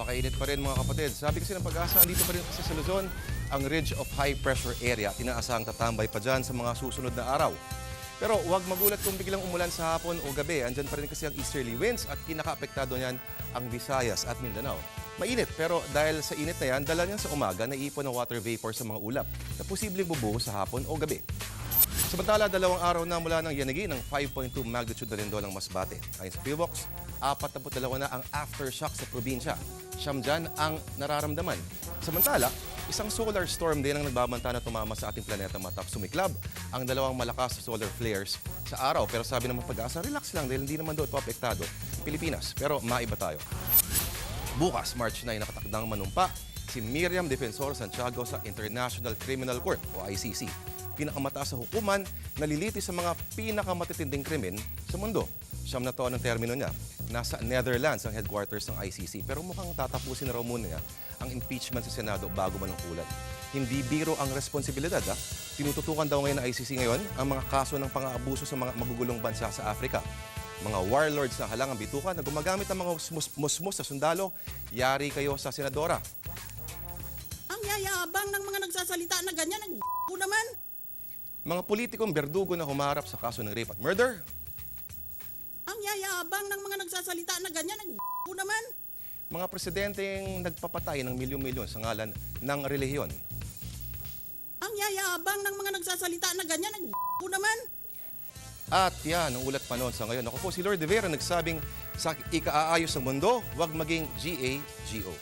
Napakainit pa rin mga kapatid. Sabi kasi ng Pag-asa, andito pa rin kasi sa Luzon ang ridge of high pressure area. Tinaasahang tatambay pa dyan sa mga susunod na araw. Pero huwag magulat kung biglang umulan sa hapon o gabi. Andyan pa rin kasi ang easterly winds at pinaka-apektado niyan ang Visayas at Mindanao. Mainit pero dahil sa init na yan, dala niyan sa umaga na ipon ng water vapor sa mga ulap na posibleng bubuhos sa hapon o gabi. Samantala, 2 araw na mula ng yanagi ng 5.2 magnitude na lindol ang Masbate. Ayon sa PHIVOLCS, 42 na ang aftershock sa probinsya. Siyam dyan ang nararamdaman. Samantala, isang solar storm din ang nagbabanta na tumama sa ating planeta matapos sumiklab ang 2 malakas na solar flares sa araw. Pero sabi ng Pag-asa, relax lang dahil hindi naman daw ito apektado Pilipinas. Pero maiba tayo. Bukas, March 9, nakatakdang manumpa si Miriam Defensor Santiago sa International Criminal Court o ICC. Pinakamataas sa hukuman, nalilitis sa mga pinakamatitinding krimen sa mundo. Siyam na taon ang termino niya. Nasa Netherlands ang headquarters ng ICC. Pero mukhang tatapusin na raw muna niya ang impeachment sa Senado bago manungkulan. Hindi biro ang responsibilidad. Tinututukan daw ngayon ng ICC ngayon ang mga kaso ng pang-aabuso sa mga magugulong bansa sa Africa. Mga warlords na halangang bituka na gumagamit ng mga musmus sa sundalo, yari kayo sa senadora. Ang yayabang ng mga nagsasalita na ganyan, naman. Mga politikong berdugo na humarap sa kaso ng rape at murder. Ang yayabang ng mga nagsasalita na ganyan, naman. Mga presidenteng nagpapatay ng milyon-milyon sa ngalan ng relihiyon. Ang yayabang ng mga nagsasalita na ganyan, naman. At yan, ang ulat pa noon sa ngayon. Ako po si Lord De Vera nagsabing sa ikaaayos ng mundo, huwag maging GAGO.